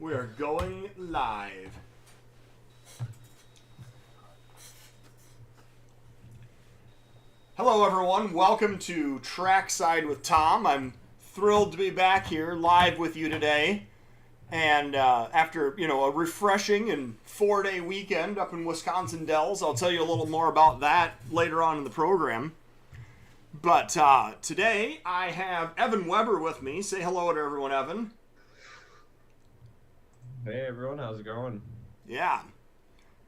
We are going live. Hello, everyone. Welcome to Trackside with Tom. I'm thrilled to be back here live with you today. And after, a refreshing and 4-day weekend up in Wisconsin Dells, I'll tell you a little more about that later on in the program. But today I have Evan Weber with me. Say hello to everyone, Evan. Hey everyone, how's it going? Yeah.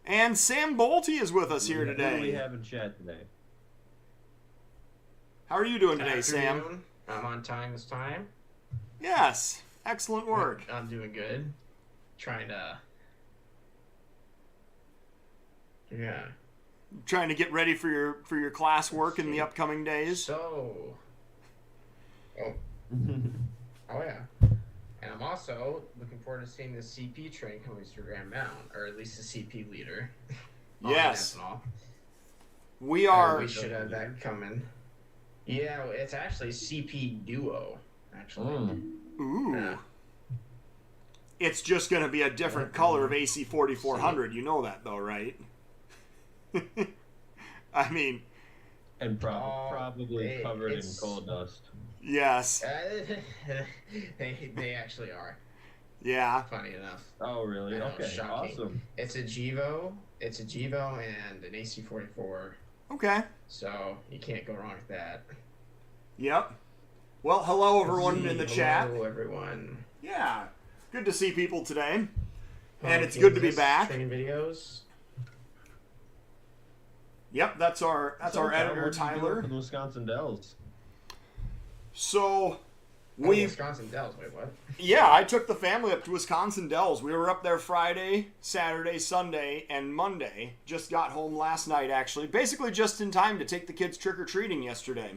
And Sam Bolte is with us here today. Who do we have in chat today? How are you doing today, Sam? I'm on time this time. Yes. Excellent work. I'm doing good. Trying to get ready for your classwork in the upcoming days. Oh yeah. And I'm also looking forward to seeing the CP train coming through Grand Mound, or at least the CP leader. Yes. We should have that coming. Yeah, it's actually CP Duo, actually. Ooh. Yeah. It's just going to be a different color of AC 4400. You know that, though, right? I mean... And probably covered in coal dust. Yes. They actually are. Yeah. Funny enough. Oh, really? Okay, shocking. Awesome. It's a Gevo and an AC 44. Okay. So you can't go wrong with that. Yep. Well, hello everyone in the chat. Hello everyone. Yeah. Good to see people today. And it's good to be back. Training videos. Yep, that's our editor Tyler. From the Wisconsin Dells. So Wisconsin Dells, wait, what? Yeah, I took the family up to Wisconsin Dells. We were up there Friday, Saturday, Sunday, and Monday. Just got home last night, actually. Basically just in time to take the kids trick-or-treating yesterday.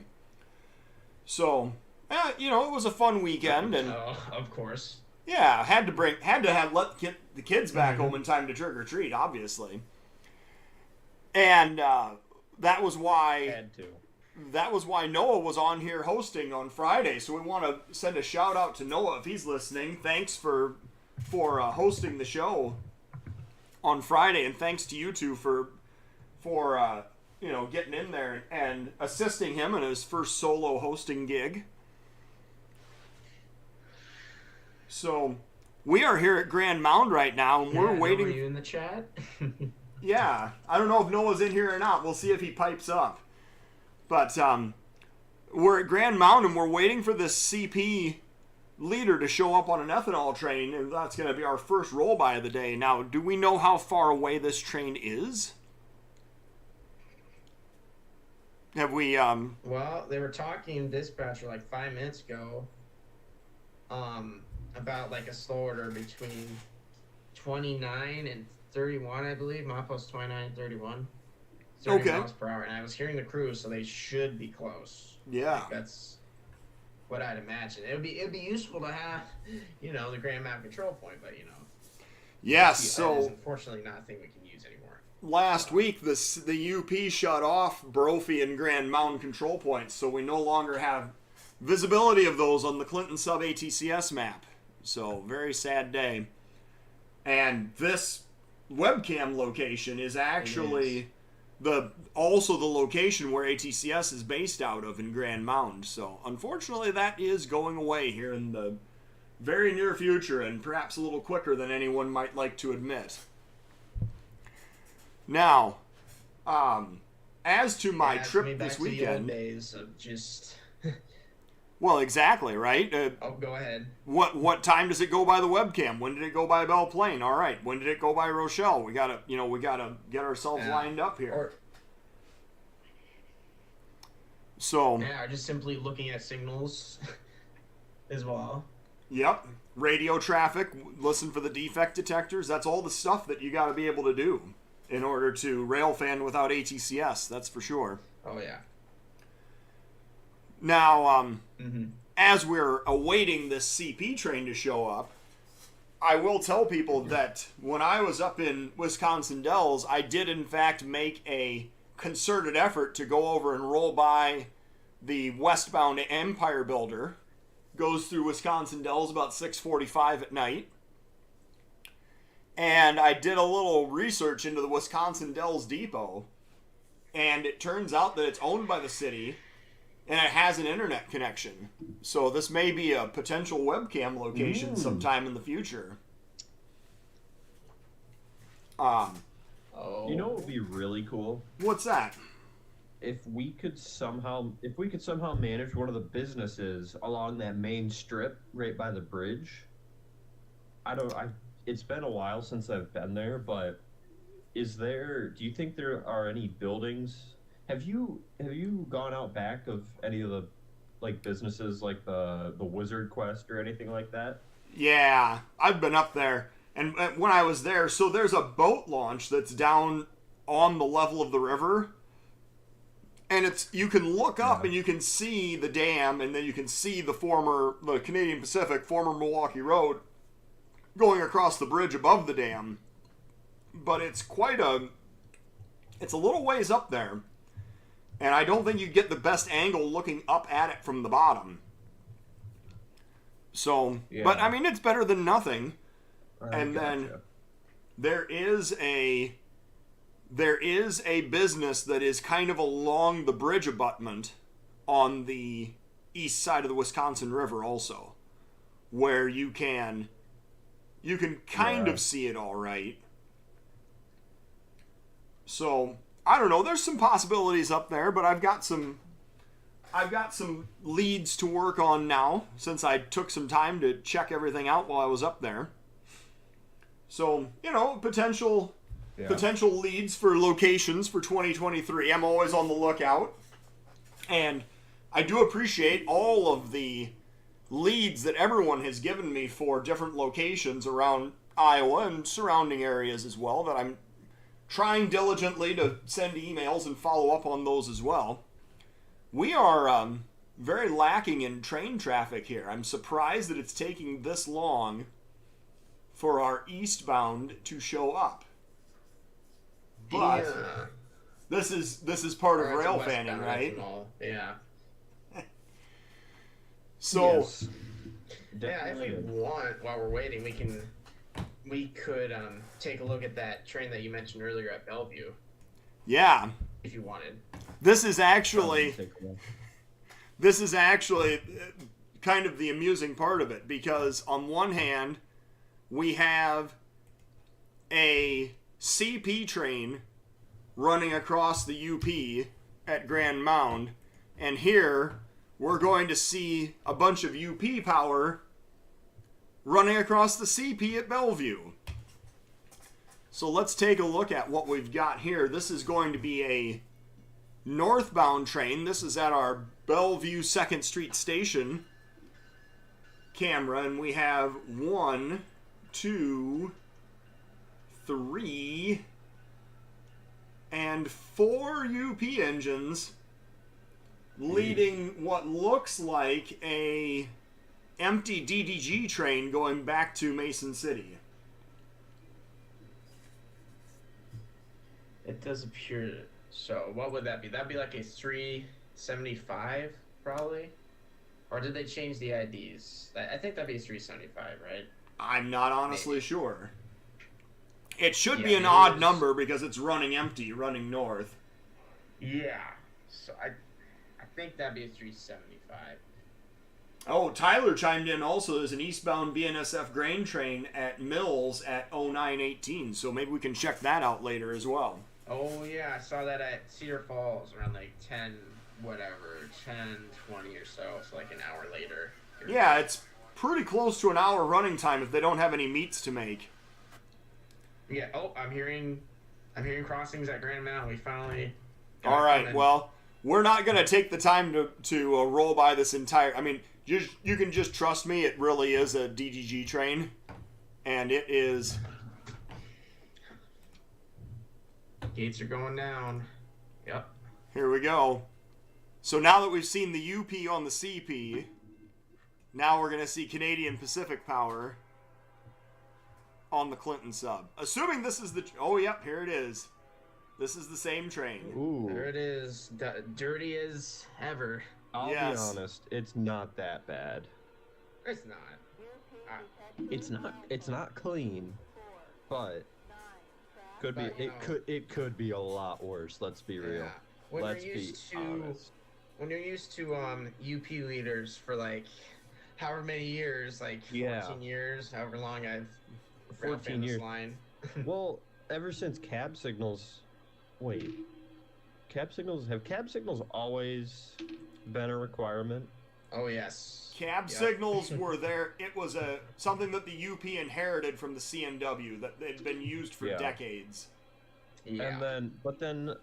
So, it was a fun weekend. And of course. Yeah, had to let the kids back home in time to trick-or-treat, obviously. And that was why... Had to. That was why Noah was on here hosting on Friday. So we want to send a shout out to Noah if he's listening. Thanks for hosting the show on Friday, and thanks to you two for getting in there and assisting him in his first solo hosting gig. So we are here at Grand Mound right now, and we're waiting. Are you in the chat? Yeah, I don't know if Noah's in here or not. We'll see if he pipes up. But we're at Grand Mound, and we're waiting for this CP leader to show up on an ethanol train, and that's going to be our first roll-by of the day. Now, do we know how far away this train is? Have we... Well, they were talking dispatcher like 5 minutes ago about like a slow order between 29 and 31, I believe. Milepost 29 and 31. 30 miles per hour, and I was hearing the crew, so they should be close. Yeah, that's what I'd imagine. It'd be useful to have, the Grand Mound control point, but Yes, so that is unfortunately not a thing we can use anymore. Last week, the UP shut off Brophy and Grand Mound control points, so we no longer have visibility of those on the Clinton sub ATCS map. So very sad day. And this webcam location is actually. Also the location where ATCS is based out of in Grand Mound. So, unfortunately, that is going away here in the very near future, and perhaps a little quicker than anyone might like to admit. Now, as to my trip this weekend... The old days of just... Well, exactly, right? Go ahead. What time does it go by the webcam? When did it go by Belle Plaine? All right. When did it go by Rochelle? We gotta get ourselves lined up here. Just simply looking at signals as well. Yep. Radio traffic. Listen for the defect detectors. That's all the stuff that you got to be able to do in order to railfan without ATCS. That's for sure. Oh yeah. Now, as we're awaiting this CP train to show up, I will tell people that when I was up in Wisconsin Dells, I did in fact make a concerted effort to go over and roll by the westbound Empire Builder. Goes through Wisconsin Dells about 6:45 at night. And I did a little research into the Wisconsin Dells Depot, and it turns out that it's owned by the city, and it has an internet connection. So this may be a potential webcam location sometime in the future. You know what would be really cool? What's that? If we could somehow manage one of the businesses along that main strip right by the bridge. It's been a while since I've been there, but do you think there are any buildings? Have you gone out back of any of the like businesses like the Wizard Quest or anything like that? Yeah, I've been up there. And when I was there, so there's a boat launch that's down on the level of the river. And you can look up and you can see the dam, and then you can see the Canadian Pacific, former Milwaukee Road, going across the bridge above the dam. But it's it's a little ways up there. And I don't think you get the best angle looking up at it from the bottom. So, yeah. But I mean, it's better than nothing. And then there is a business that is kind of along the bridge abutment on the east side of the Wisconsin River also, where you can kind of see it all right. So I don't know. There's some possibilities up there, but I've got some leads to work on now since I took some time to check everything out while I was up there. So, potential leads for locations for 2023. I'm always on the lookout. And I do appreciate all of the leads that everyone has given me for different locations around Iowa and surrounding areas as well, that I'm trying diligently to send emails and follow up on those as well. We are very lacking in train traffic here. I'm surprised that it's taking this long for our eastbound to show up. But this is part of railfanning, right? Yeah. So yes. Yeah, if we want, while we're waiting, we could take a look at that train that you mentioned earlier at Bellevue. Yeah. If you wanted. This is actually kind of the amusing part of it, because on one hand, we have a CP train running across the UP at Grand Mound, and here we're going to see a bunch of UP power running across the CP at Bellevue. So let's take a look at what we've got here. This is going to be a northbound train. This is at our Bellevue 2nd Street Station camera, and we have 1, 2, 3, and 4 UP engines leading what looks like a empty DDG train going back to Mason City. It does appear so. What would that be? That'd be like a 375 probably? Or did they change the IDs? I think that'd be a 375, right? I'm not honestly sure. It should be an odd number because it's running empty, running north. Yeah. So I think that'd be a 375. Oh, Tyler chimed in also. There's an eastbound BNSF grain train at Mills at 0918, so maybe we can check that out later as well. Oh, yeah, I saw that at Cedar Falls around like 10:20 or so. So like an hour later. Yeah, it's pretty close to an hour running time if they don't have any meets to make. Yeah. Oh, I'm hearing crossings at Grand Mound. We finally. All right. Well, we're not gonna take the time to roll by this entire. I mean, you can just trust me. It really is a DDG train, and it is. Gates are going down. Yep. Here we go. So now that we've seen the UP on the CP, now we're going to see Canadian Pacific Power on the Clinton sub. Assuming this is the... Oh, yep, here it is. This is the same train. Ooh. There it is. Dirty as ever. I'll be honest, it's not that bad. It's not. It's not clean. but could be But, you know, it could be a lot worse. Let's be real. yeah. When Let's you're be used to honest. when you're used to UP leaders for like however many years, like 14 Yeah. years, however long I've 14 railfan this years. line. Well, ever since cab signals. Wait. Cab signals have cab signals always been a requirement? Oh yes. Cab Yep. signals were there. It was something that the UP inherited from the CNW that had been used for Yeah. decades. Yeah. And then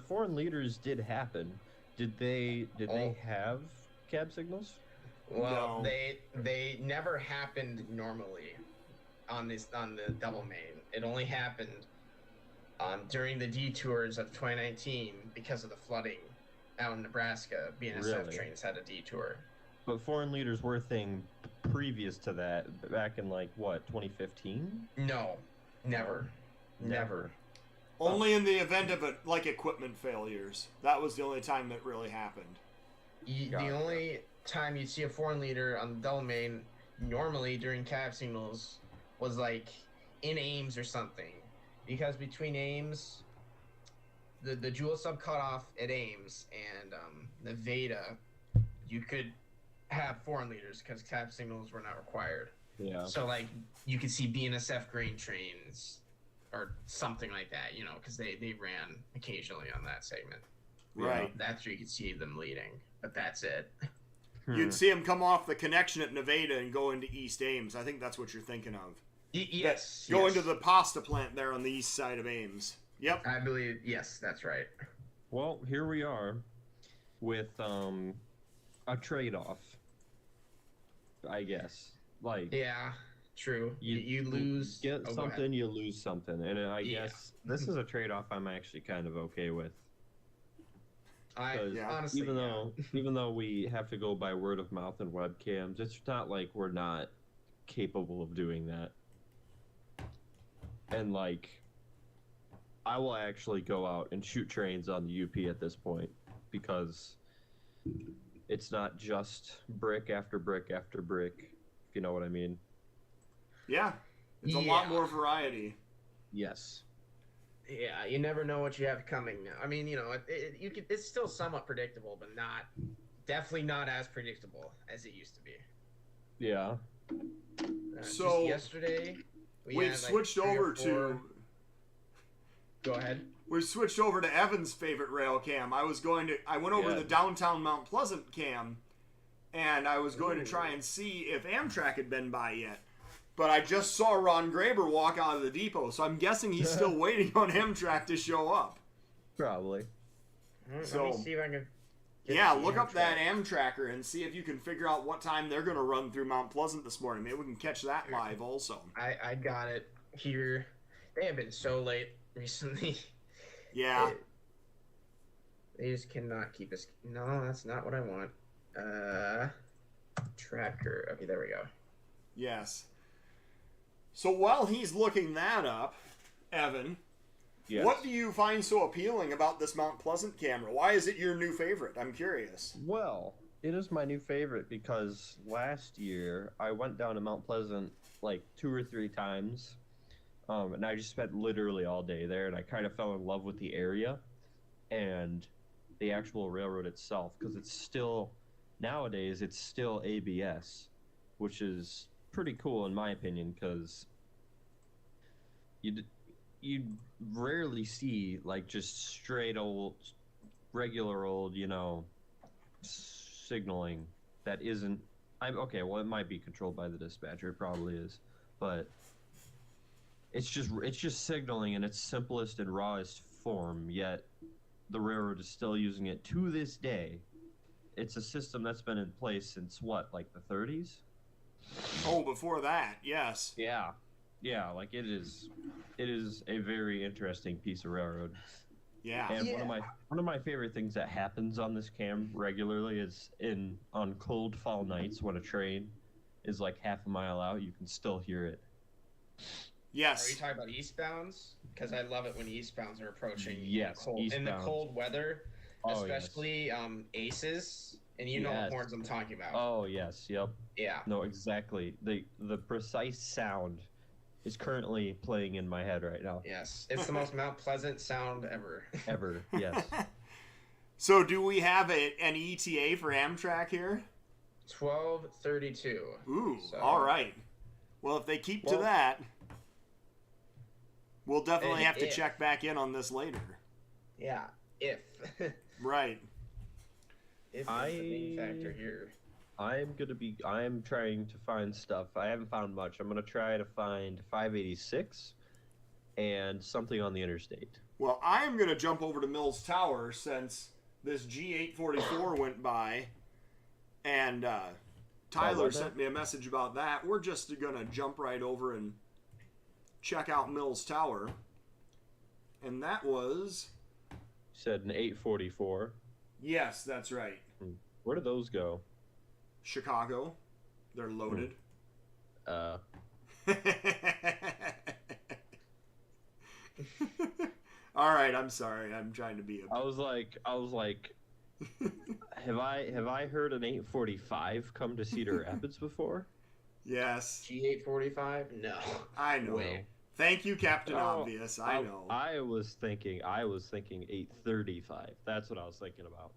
foreign leaders did happen. Did they Oh. have cab signals? Well, No. they never happened normally on the double main. It only happened during the detours of 2019 because of the flooding out in Nebraska. BNSF Really? trains had a detour. But foreign leaders were a thing previous to that, back in like what, 2015? No, never. Only in the event of like equipment failures. That was the only time that really happened. The Gotcha. only time you'd see a foreign leader on the double main normally during cab signals was like in Ames or something, because between Ames, the Jewel sub cutoff at Ames and Nevada, you could have foreign leaders because cab signals were not required. Yeah. So like you could see BNSF grain trains or something like that, you know, because they ran occasionally on that segment. Right. That's where you could see them leading, but that's it. You'd see them come off the connection at Nevada and go into East Ames. I think that's what you're thinking of. Yes. Go yes. into the pasta plant there on the east side of Ames. Yep. I believe, yes, that's right. Well, here we are with a trade-off, I guess. Like, Yeah, true. You lose. get go something, ahead. you lose something, and I Yeah. guess this is a trade-off I'm actually kind of okay with. I honestly, Even though we have to go by word of mouth and webcams, it's not like we're not capable of doing that. And like, I will actually go out and shoot trains on the UP at this point, because it's not just brick after brick after brick, if you know what I mean. Yeah. It's a lot more variety. Yes. Yeah, you never know what you have coming. I mean, you know, it's still somewhat predictable, but definitely not as predictable as it used to be. Yeah. So, just yesterday, We've had, like, switched 3 or over 4 to Go ahead. We've switched over to Evan's favorite rail cam. I went over Yeah. the downtown Mount Pleasant cam, and I was going to try and see if Amtrak had been by yet. But I just saw Ron Graber walk out of the depot, so I'm guessing he's still waiting on Amtrak to show up. Probably. So, Let me see if I can. Yeah, look up that Amtracker and see if you can figure out what time they're going to run through Mount Pleasant this morning. Maybe we can catch that live also. I got it here. They have been so late recently. Yeah. They just cannot keep us. No, that's not what I want. Tracker. Okay, there we go. Yes. So while he's looking that up, Evan, Yes. what do you find so appealing about this Mount Pleasant camera? Why is it your new favorite? I'm curious. Well, it is my new favorite because last year I went down to Mount Pleasant like 2 or 3 times, and I just spent literally all day there, and I kind of fell in love with the area and the actual railroad itself, because it's still, nowadays, it's still ABS, which is pretty cool in my opinion, because you rarely see like just straight old, regular old, you know, signaling that isn't. Okay. Well, it might be controlled by the dispatcher. It probably is, but it's just signaling in its simplest and rawest form. Yet the railroad is still using it to this day. It's a system that's been in place since what, like the 30s? Oh, before that, yes. Yeah. Yeah, like it is a very interesting piece of railroad. Yeah. And one of my favorite things that happens on this cam regularly is on cold fall nights when a train is like half a mile out, you can still hear it. Yes. Are you talking about eastbounds? Because I love it when eastbounds are approaching. Yes, in the eastbounds. cold weather, Oh, especially aces, and you know what horns I'm talking about. Oh yes, yep. Yeah. No, exactly. The precise sound is currently playing in my head right now. Yes, it's the most Mount Pleasant sound ever. Ever, yes. So do we have an ETA for Amtrak here? 12:32. Ooh, So- all right. Well, if they keep to that, we'll definitely have to check back in on this later. Yeah, if. Right. If that's the main factor here. I'm trying to find stuff. I haven't found much. I'm gonna try to find 586 and something on the interstate. Well, I am going to jump over to Mills Tower since this G844 went by, and Tyler sent me a message about that. We're just going to jump right over and check out Mills Tower. And that was... You said an 844. Yes, that's right. Where do those go? Chicago. They're loaded. All right, I'm sorry. I'm trying to be a... I was like, have I heard an 845 come to Cedar Rapids before? Yes. G845? No. I know. Way. Thank you, Captain Obvious. I know. I was thinking 835. That's what I was thinking about.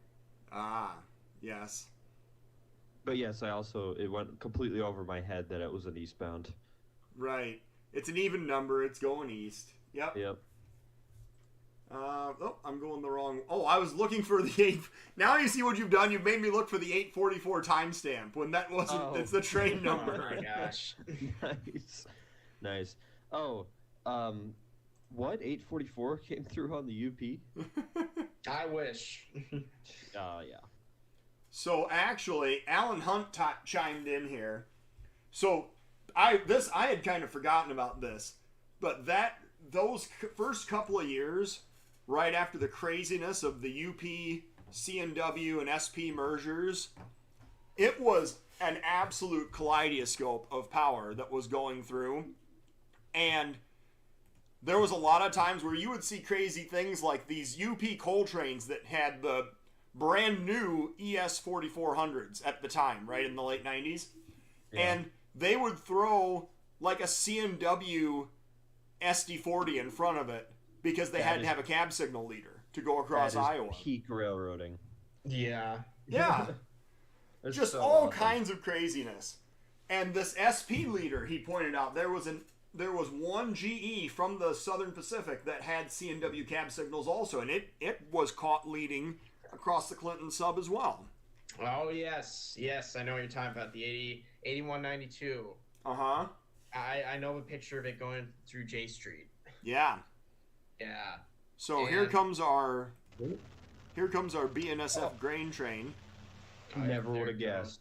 Ah, yes. But yes, it went completely over my head that it was an eastbound. Right. It's an even number. It's going east. Yep. Yep. Oh, I'm going the wrong... Oh, I was looking for the 8... Now you see what you've done. You've made me look for the 844 timestamp when that wasn't... Oh. It's the train number. Oh my gosh. Nice. Oh, what? 844 came through on the UP? I wish. Yeah. So, actually, Alan Hunt chimed in here. So, I had kind of forgotten about this. But those first couple of years... right after the craziness of the UP, C&W, and SP mergers, it was an absolute kaleidoscope of power that was going through. And there was a lot of times where you would see crazy things like these UP coal trains that had the brand new ES 4400s at the time, right, in the late 90s. Yeah. And they would throw like a C&W SD40 in front of it, because they had to have a cab signal leader to go across Iowa. Peak railroading. Yeah. Yeah. Just so all awesome. kinds of craziness. And this SP leader, he pointed out, there was one GE from the Southern Pacific that had C&W cab signals also, and it was caught leading across the Clinton sub as well. Oh, yes. Yes, I know what you're talking about. The 8192. Uh-huh. I know a picture of it going through J Street. Yeah. Yeah. So here comes our BNSF grain train. Never would have guessed.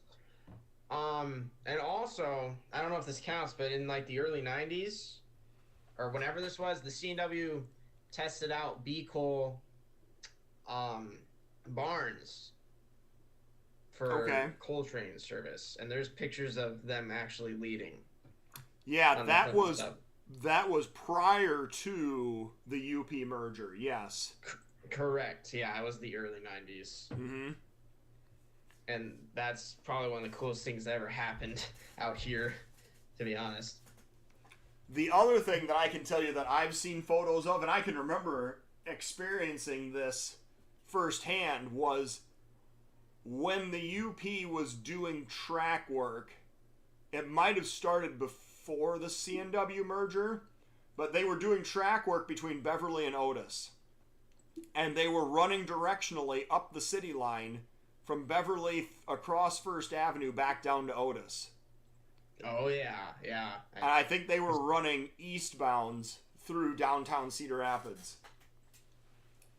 And also, I don't know if this counts, but in like the early 90s, or whenever this was, the C&W tested out B-coal barns for coal train service, and there's pictures of them actually leading. Yeah, that was prior to the UP merger, yes. Correct. Yeah, it was the early 90s. Mm-hmm. And that's probably one of the coolest things that ever happened out here, to be honest. The other thing that I can tell you that I've seen photos of, and I can remember experiencing this firsthand, was when the UP was doing track work. It might have started before the C&W merger, but they were doing track work between Beverly and Otis. And they were running directionally up the city line from Beverly across First Avenue back down to Otis. Oh, yeah, yeah. And I think they were running eastbounds through downtown Cedar Rapids.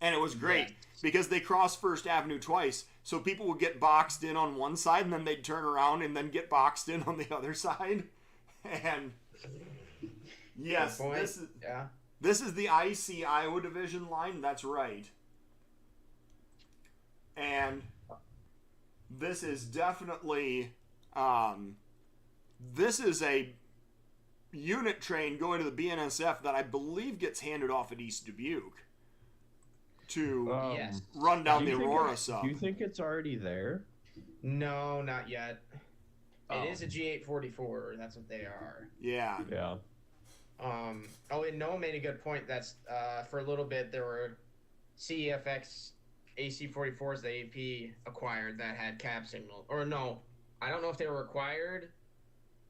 And it was great because they crossed First Avenue twice. So people would get boxed in on one side and then they'd turn around and then get boxed in on the other side. And yes, this is the IC Iowa Division line. That's right. And this is definitely, this is a unit train going to the BNSF that I believe gets handed off at East Dubuque to run down the Aurora sub. Do you think it's already there? No, not yet. It is a G844. That's what they are. Yeah. Yeah. Oh, and Noah made a good point. That's for a little bit there were CEFX AC-44s the AP acquired that had cab signal. Or no, I don't know if they were acquired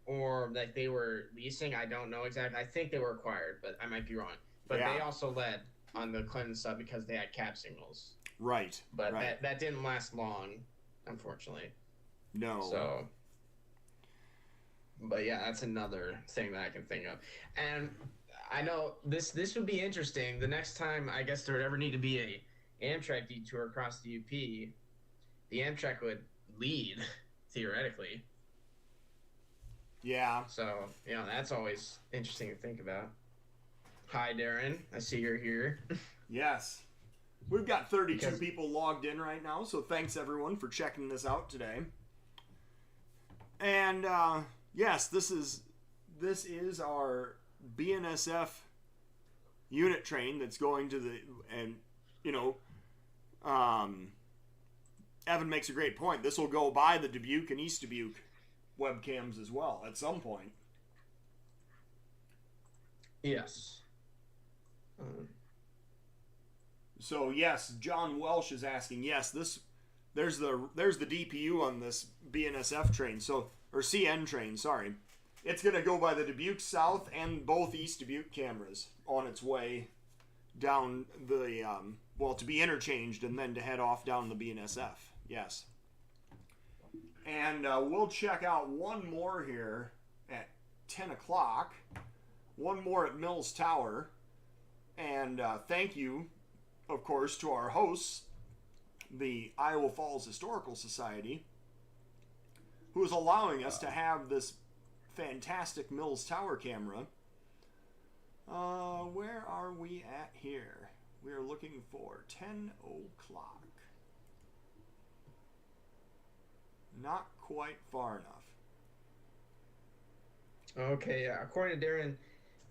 or like they were leasing. I don't know exactly. I think they were acquired, but I might be wrong. But Yeah. they also led on the Clinton sub because they had cab signals. Right. But right. that didn't last long, unfortunately. No. So, but yeah, that's another thing that I can think of. And I know this would be interesting. The next time I guess there would ever need to be a Amtrak detour across the UP, the Amtrak would lead theoretically. Yeah. So, you know, that's always interesting to think about. Hi, Darren. I see you're here. Yes. We've got 32 Because- people logged in right now, so thanks everyone for checking this out today. And yes, this is our BNSF unit train that's going to the, and you know, Evan makes a great point. This will go by the Dubuque and East Dubuque webcams as well at some point. Yes. So yes, John Welsh is asking. Yes, there's the DPU on this BNSF train. So or CN train. Sorry, it's gonna go by the Dubuque South and both East Dubuque cameras on its way down the to be interchanged and then to head off down the BNSF. Yes. And we'll check out one more here at 10 o'clock. One more at Mills Tower. And thank you, of course, to our hosts, the Iowa Falls Historical Society, who is allowing us to have this fantastic Mills Tower camera. Where are we at here? We are looking for 10 o'clock. Not quite far enough. Okay, yeah. According to Darren,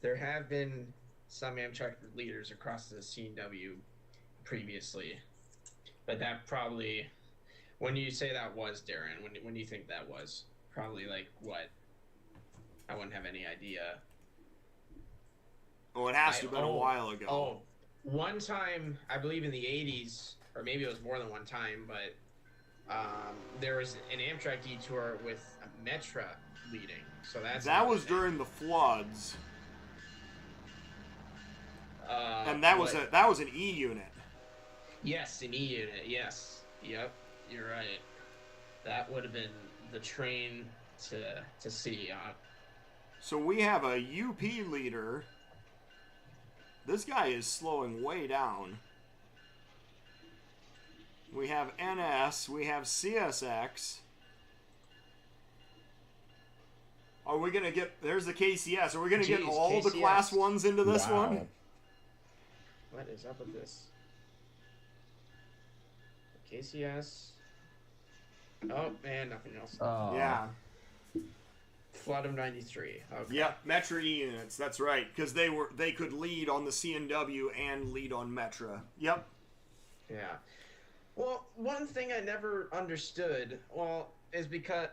there have been some Amtrak leaders across the CW previously. But that probably, when you say that was, Darren, when do you think that was? Probably like what? I wouldn't have any idea. Oh, it has to have been a while ago. Oh, one time, I believe in the 80s, or maybe it was more than one time, but there was an Amtrak detour with a Metra leading. So that was during the floods. And that was an E unit. Yes, an E unit. Yes. Yep. You're right. That would have been the train to see. So we have a UP leader. This guy is slowing way down. We have NS. We have CSX. Are we going to get... There's the KCS. Are we going to get all KCS. the Class 1s into this Wow. one? What is up with this? KCS. Oh, man, nothing else. Yeah. Flood of 93. Okay. Yep, Metra E units. That's right. Because they could lead on the CNW and lead on Metra. Yep. Yeah. Well, one thing I never understood, is because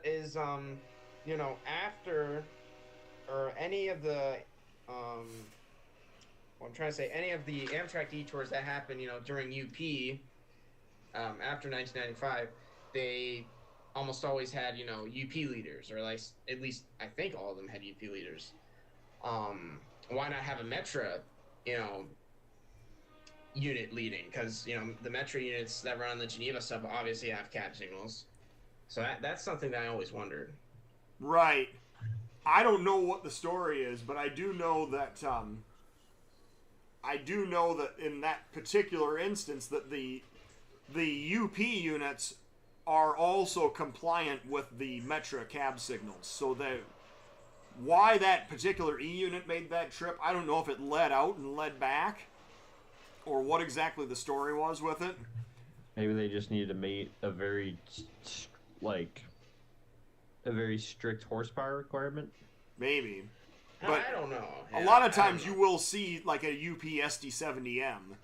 you know, after or any of the I'm trying to say any of the Amtrak detours that happened, you know, during UP after 1995, they almost always had, you know, UP leaders, or like at least I think all of them had UP leaders. Why not have a Metra, you know, unit leading? Because, you know, the Metra units that run on the Geneva sub obviously have cab signals. So that's something that I always wondered. Right. I don't know what the story is, but I do know that in that particular instance that the UP units are also compliant with the Metra cab signals. So why that particular E unit made that trip, I don't know if it led out and led back, or what exactly the story was with it. Maybe they just needed to meet a very strict horsepower requirement. Maybe. But I don't know. A lot of times you will see like a UP SD70M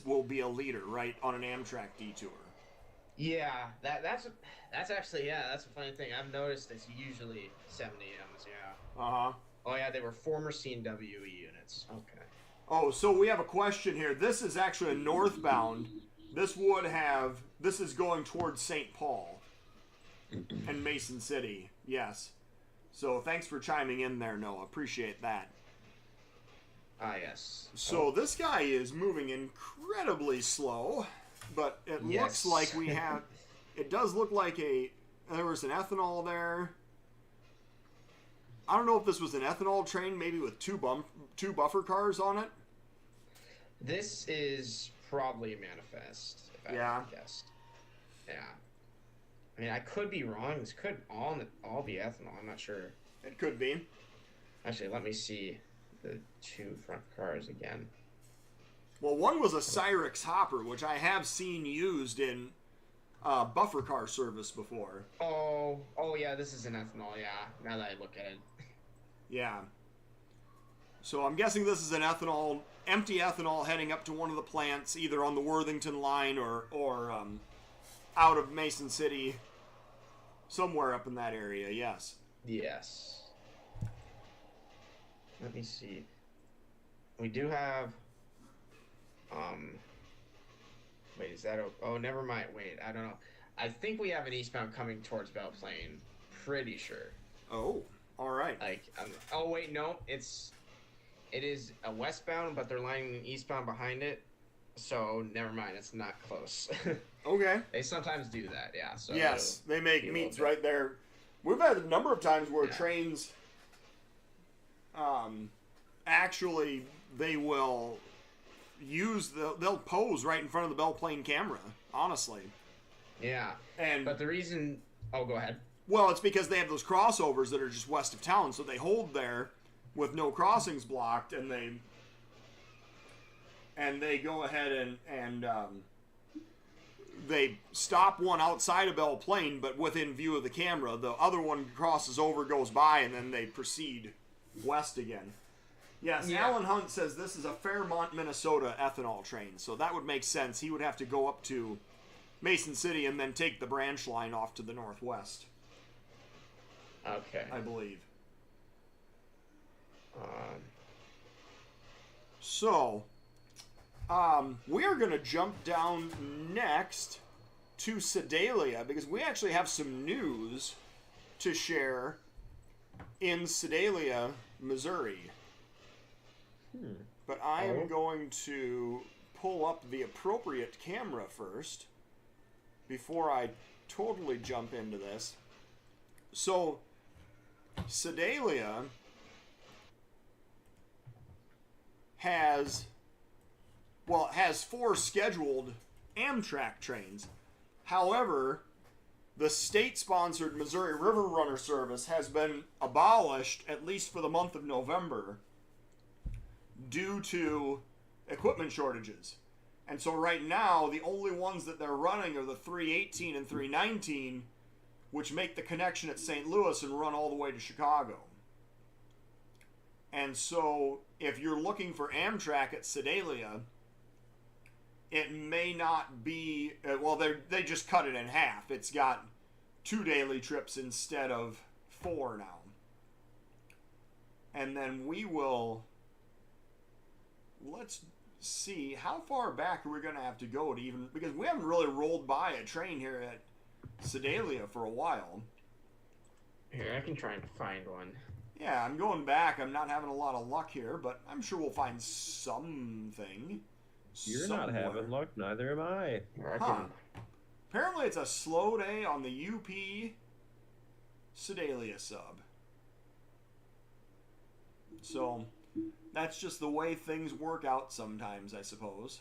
will be a leader, right, on an Amtrak detour. Yeah, that's actually, yeah, that's a funny thing. I've noticed it's usually 70Ms, yeah. Uh-huh. Oh yeah, they were former CNWE units. Okay. Oh, so we have a question here. This is actually a northbound. This is going towards St. Paul and Mason City. Yes. So thanks for chiming in there, Noah. Appreciate that. Ah, yes. So this guy is moving incredibly slow, but it looks like we have... It does look like there was an ethanol there. I don't know if this was an ethanol train, maybe with two buffer cars on it. This is probably a manifest, if I had to guess. Yeah. I mean, I could be wrong. This could all be ethanol. I'm not sure. It could be. Actually, let me see the two front cars again. Well, one was a Cyrix hopper, which I have seen used in buffer car service before. Oh yeah, this is an ethanol, yeah, now that I look at it. Yeah. So I'm guessing this is an empty ethanol heading up to one of the plants, either on the Worthington line or out of Mason City, somewhere up in that area, yes. Yes. Let me see. We do have, wait, is that, oh, never mind, wait, I don't know. I think we have an eastbound coming towards Belle Plaine, pretty sure. Oh, all right. Like, oh wait, no, it is a westbound, but they're lining eastbound behind it, so never mind, it's not close. Okay. They sometimes do that, yeah. So yes, they make meets right there. We've had a number of times where trains, actually, they will they'll pose right in front of the Belle Plaine camera, honestly. Yeah. But the reason... Oh, go ahead. Well, it's because they have those crossovers that are just west of town, so they hold there with no crossings blocked, and they go ahead and they stop one outside of Belle Plaine, but within view of the camera. The other one crosses over, goes by, and then they proceed west again. Yes, yeah. Alan Hunt says this is a Fairmont, Minnesota ethanol train, so that would make sense. He would have to go up to Mason City and then take the branch line off to the northwest. Okay. I believe. So, we are going to jump down next to Sedalia because we actually have some news to share in Sedalia, Missouri. But I am going to pull up the appropriate camera first before I totally jump into this. So, Sedalia has 4 scheduled Amtrak trains. However, the state-sponsored Missouri River Runner service has been abolished, at least for the month of November, due to equipment shortages. And so right now, the only ones that they're running are the 318 and 319, which make the connection at St. Louis and run all the way to Chicago. And so, if you're looking for Amtrak at Sedalia, it may not be... Well, they just cut it in half. It's got 2 daily trips instead of 4 now. And then we will... Let's see, how far back are we going to have to go to even... Because we haven't really rolled by a train here at Sedalia for a while. Here, I can try and find one. Yeah, I'm going back. I'm not having a lot of luck here, but I'm sure we'll find something. You're not having luck, neither am I. Apparently it's a slow day on the UP Sedalia sub. So, that's just the way things work out sometimes, I suppose.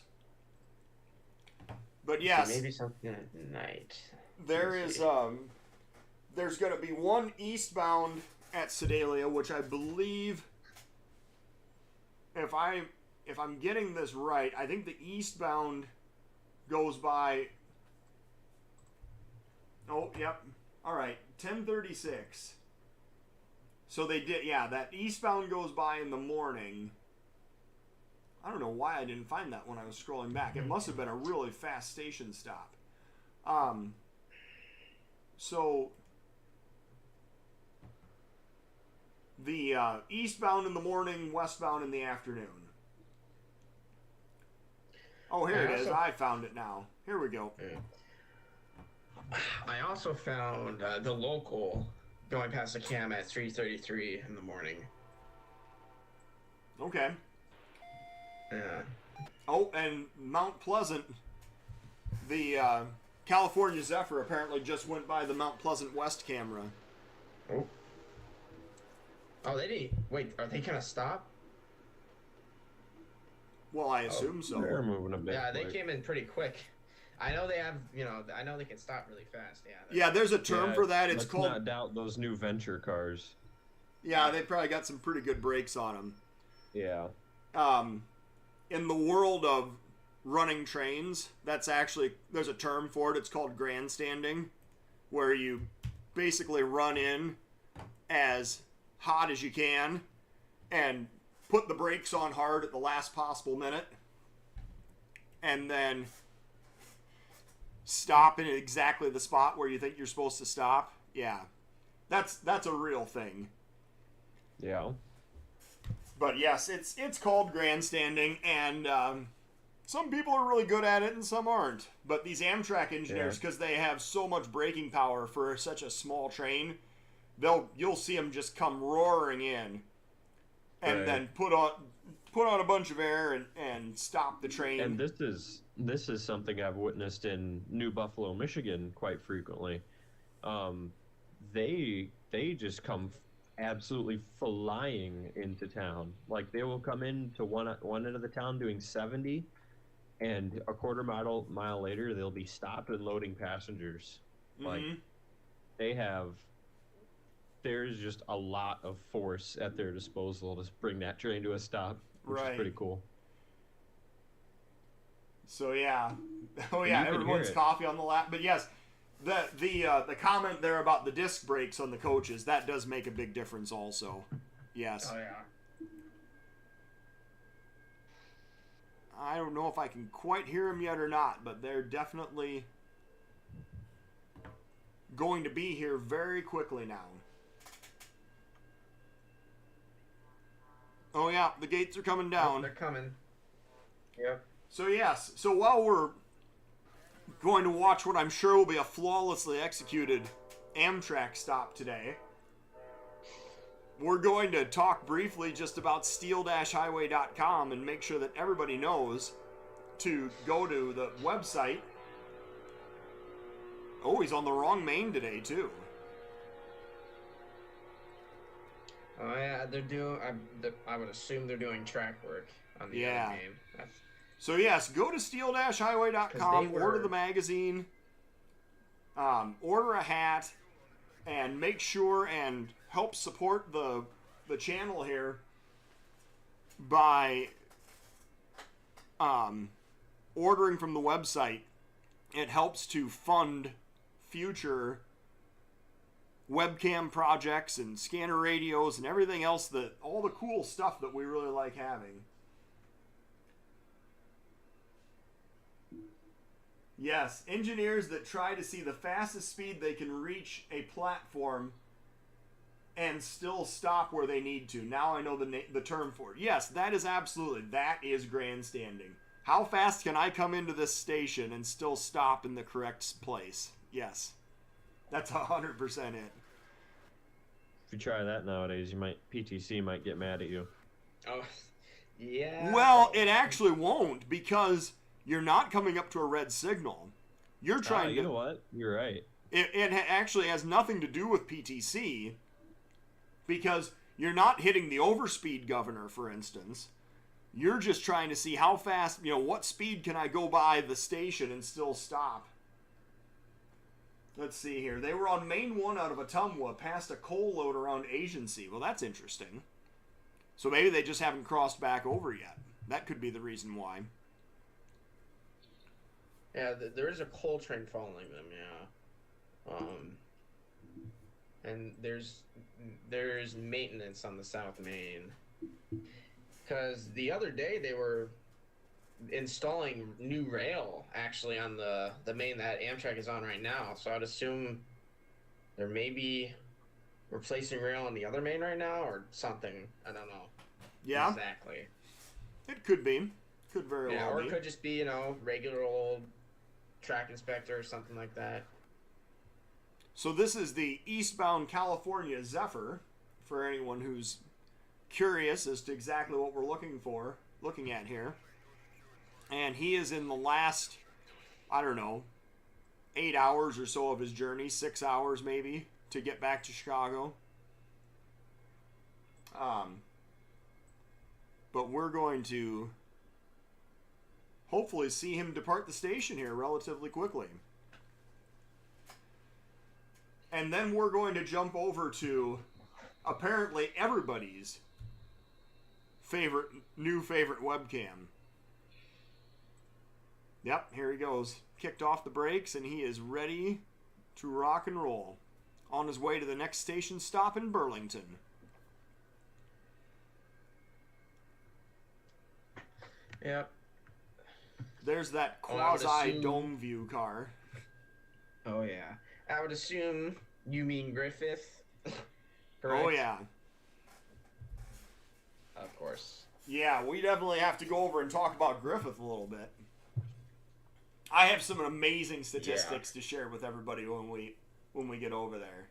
But yes, maybe something at night. There's going to be one eastbound at Sedalia, which I believe, if I'm getting this right, I think the eastbound goes by... Oh, yep. All right, 10:36. So they did, yeah, that eastbound goes by in the morning. I don't know why I didn't find that when I was scrolling back. It must have been a really fast station stop. So The eastbound in the morning, westbound in the afternoon. Oh, here it is. I found it now. Here we go. I also found the local going past the cam at 3:33 in the morning. Okay. Yeah. Oh, and Mount Pleasant, the California Zephyr apparently just went by the Mount Pleasant West camera. Oh. Oh, they didn't. Wait, are they gonna stop? Well, I assume so. They're moving a bit. Yeah, they quick. came in pretty quick. I know they have, I know they can stop really fast. Yeah. Yeah, there's a term for that. It's let's called. not doubt those new venture cars. Yeah, they probably got some pretty good brakes on them. Yeah. In the world of running trains, there's a term for it. It's called grandstanding, where you basically run in as hot as you can and put the brakes on hard at the last possible minute and then stop in exactly the spot where you think you're supposed to stop. Yeah, that's a real thing. Yeah. But yes, it's called grandstanding, and some people are really good at it and some aren't. But these Amtrak engineers, because they have so much braking power for such a small train, you'll see them just come roaring in, and then put on a bunch of air and stop the train. And this is something I've witnessed in New Buffalo, Michigan, quite frequently. They just come absolutely flying into town. Like, they will come into one end of the town doing 70, and a quarter mile later they'll be stopped and loading passengers. Like, there's just a lot of force at their disposal to bring that train to a stop, which is pretty cool. So yeah, everyone's coffee on the lap. But yes, the comment there about the disc brakes on the coaches, that does make a big difference also. Yes. Oh yeah. I don't know if I can quite hear them yet or not, but they're definitely going to be here very quickly now. Oh yeah, the gates are coming down. They're coming. Yep. So yes, so while we're going to watch what I'm sure will be a flawlessly executed Amtrak stop today, we're going to talk briefly just about steel-highway.com and make sure that everybody knows to go to the website. Oh, he's on the wrong main today too. Oh yeah, they're doing. I would assume they're doing track work on the other game. So yes, go to steel-highway.com, order the magazine, order a hat, and make sure and help support the channel here by ordering from the website. It helps to fund future webcam projects and scanner radios and everything else, all the cool stuff that we really like having. Yes, engineers that try to see the fastest speed they can reach a platform and still stop where they need to. Now I know the term for it. Yes, that is grandstanding. How fast can I come into this station and still stop in the correct place? Yes. That's 100% it. If you try that nowadays, PTC might get mad at you. Oh, yeah. Well, it actually won't, because you're not coming up to a red signal. You're trying to... You know what? You're right. It actually has nothing to do with PTC, because you're not hitting the overspeed governor, for instance. You're just trying to see how fast, what speed can I go by the station and still stop. Let's see here. They were on Main 1 out of Ottumwa, past a coal load around Agency. Well, that's interesting. So maybe they just haven't crossed back over yet. That could be the reason why. Yeah, there is a coal train following them, yeah. And there's maintenance on the South Main. Because the other day they were installing new rail actually on the main that Amtrak is on right now. So I'd assume there may be replacing rail on the other main right now or something. I don't know. Yeah, Exactly. it could be. Could very Yeah, well or be. it could just be, regular old track inspector or something like that. So this is the eastbound California Zephyr, for anyone who's curious as to exactly what we're looking at here. And he is in the last, I don't know, 8 hours or so of his journey, 6 hours maybe, to get back to Chicago. But we're going to hopefully see him depart the station here relatively quickly. And then we're going to jump over to apparently everybody's new favorite webcam. Yep, here he goes. Kicked off the brakes and he is ready to rock and roll. On his way to the next station stop in Burlington. Yep. There's that Oh, I would quasi assume- dome view car. Oh, yeah. I would assume you mean Griffith. Oh Correct? yeah. Of course. Yeah, we definitely have to go over and talk about Griffith a little bit. I have some amazing statistics to share with everybody when we get over there.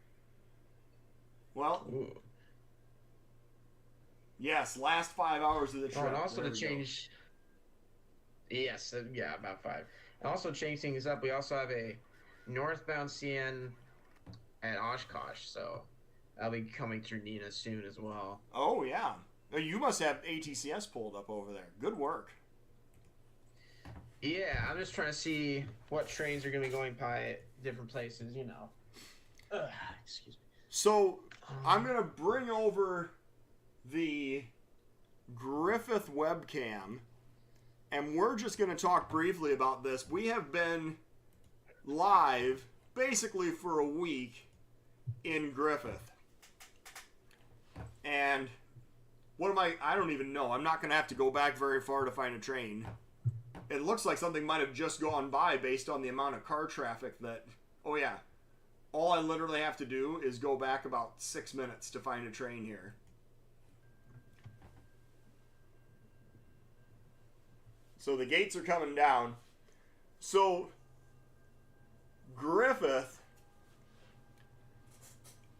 Well, Ooh. yes, last 5 hours of the trip. Oh, and also There to we go. change. Yes, yeah, about 5. And also change things up. We also have a northbound CN at Oshkosh, so that'll be coming through Neenah soon as well. Oh yeah. You must have ATCS pulled up over there. Good work. Yeah, I'm just trying to see what trains are going to be going by different places, Excuse me. So I'm gonna bring over the Griffith webcam, and we're just gonna talk briefly about this. We have been live basically for a week in Griffith, and what am I don't even know. I'm not gonna have to go back very far to find a train. It looks like something might have just gone by based on the amount of car traffic that. Oh yeah. All I literally have to do is go back about 6 minutes to find a train here. So the gates are coming down. So Griffith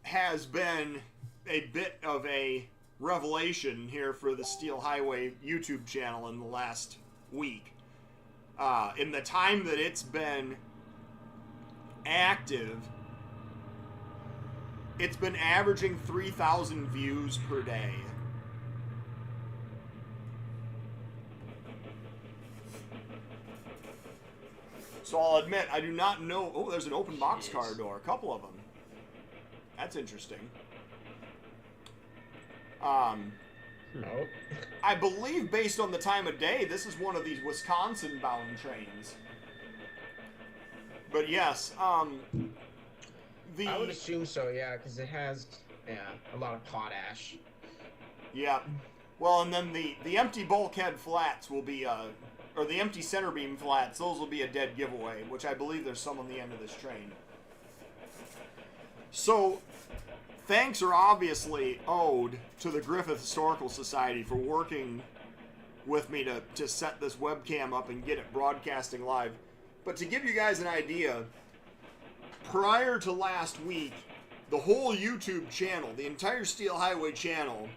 has been a bit of a revelation here for the Steel Highway YouTube channel in the last week. In the time that it's been active, it's been averaging 3,000 views per day. So I'll admit, I do not know. Oh, there's an open boxcar door. A couple of them. That's interesting. Nope. I believe based on the time of day, this is one of these Wisconsin-bound trains. But yes, I would assume so, yeah, because it has a lot of potash. Yeah. Well, and then the empty bulkhead flats will be, or the empty center beam flats, those will be a dead giveaway, which I believe there's some on the end of this train. So, thanks are obviously owed to the Griffith Historical Society for working with me to set this webcam up and get it broadcasting live. But to give you guys an idea, prior to last week, the whole YouTube channel, the entire Steel Highway channel,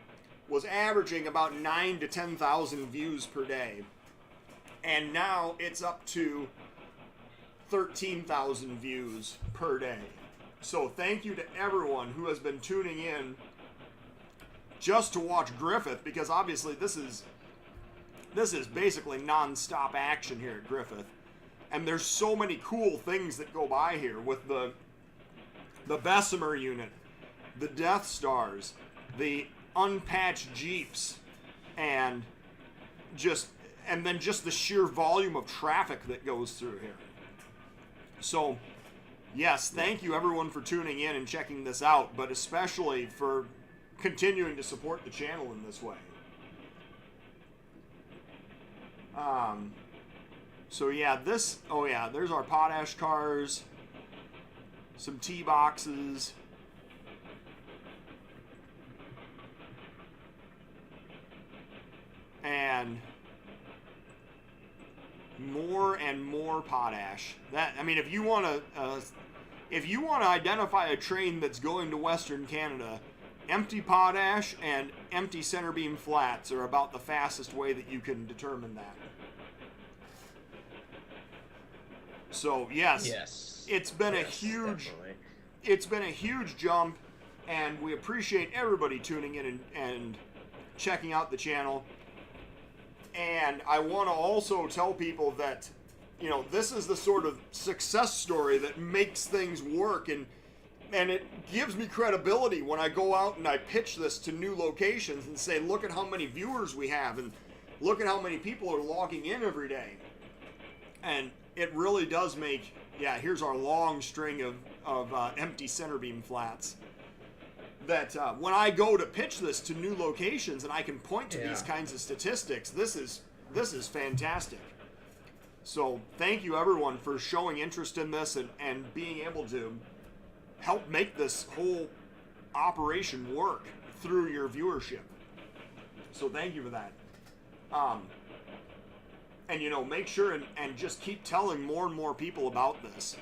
was averaging about 9,000 to 10,000 views per day. And now it's up to 13,000 views per day. So thank you to everyone who has been tuning in just to watch Griffith, because obviously this is basically non-stop action here at Griffith. And there's so many cool things that go by here with the Bessemer unit, the Death Stars, the unpatched Jeeps, and then just the sheer volume of traffic that goes through here. So, yes, thank you everyone for tuning in and checking this out, but especially for continuing to support the channel in this way. So yeah, there's our potash cars, some T-boxes, and more potash. That, I mean, if you want to identify a train that's going to Western Canada, empty potash and empty center beam flats are about the fastest way that you can determine that. So yes, it's been a huge jump, and we appreciate everybody tuning in and checking out the channel. And I want to also tell people that, you know, this is the sort of success story that makes things work, and it gives me credibility when I go out and I pitch this to new locations and say, look at how many viewers we have, and look at how many people are logging in every day. And it really does make, here's our long string of empty center beam flats. That when I go to pitch this to new locations and I can point to these kinds of statistics, this is fantastic. So thank you everyone for showing interest in this and being able to help make this whole operation work through your viewership. So thank you for that. And, you know, make sure and just keep telling more and more people about this,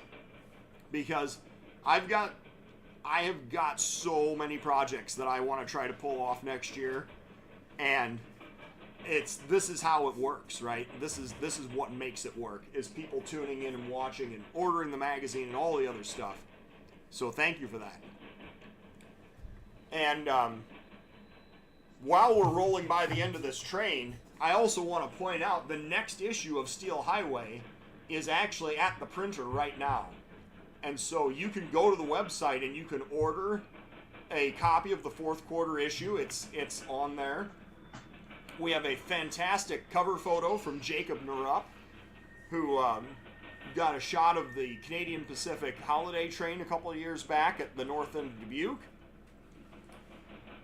because I have got so many projects that I want to try to pull off next year, and this is how it works, right? This is what makes it work, is people tuning in and watching and ordering the magazine and all the other stuff. So thank you for that. And while we're rolling by the end of this train, I also want to point out the next issue of Steel Highway is actually at the printer right now. And so you can go to the website and you can order a copy of the 4th quarter issue. It's on there. We have a fantastic cover photo from Jacob Narup, who got a shot of the Canadian Pacific holiday train a couple of years back at the north end of Dubuque.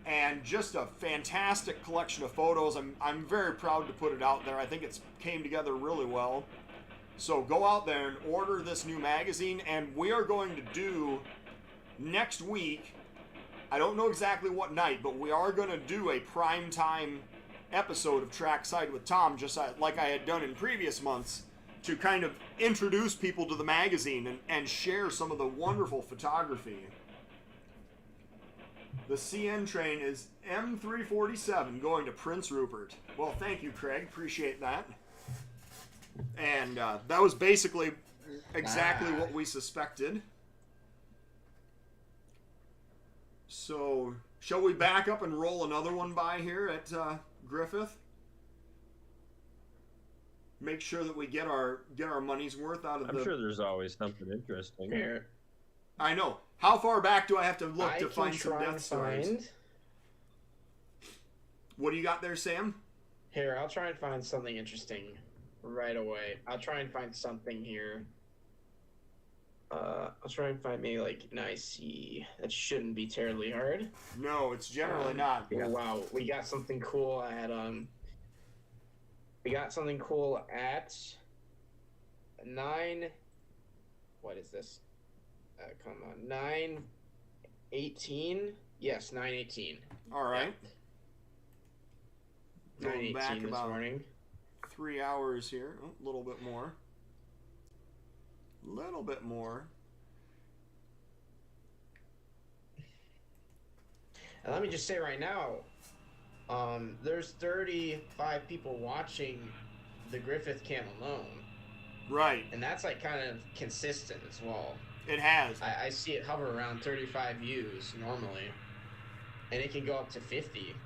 And just a fantastic collection of photos. I'm very proud to put it out there. I think it's came together really well. So go out there and order this new magazine, and we are going to do next week, I don't know exactly what night, but we are going to do a primetime episode of Trackside with Tom, just like I had done in previous months, to kind of introduce people to the magazine and share some of the wonderful photography. The CN train is M347 going to Prince Rupert. Well, thank you, Craig. Appreciate that. And that was basically exactly what we suspected. So, shall we back up and roll another one by here at Griffith? Make sure that we get our money's worth out of I'm sure there's always something interesting here. I know. How far back do I have to look to find some death stories? What do you got there, Sam? Here, I'll try and find something interesting right away. I'll try and find something here. I'll try and find maybe like an IC. That shouldn't be terribly hard. No, it's generally not. Wow, we got something cool at we got something cool at 9. What is this? Come on, 9:18. Yes, 9:18. All right. Yep. 9:18 this morning. 3 hours here. Oh, a little bit more. Little bit more. And let me just say right now, there's 35 people watching the Griffith cam alone. Right. And that's like kind of consistent as well. It has. I see it hover around 35 views normally, and it can go up to 50.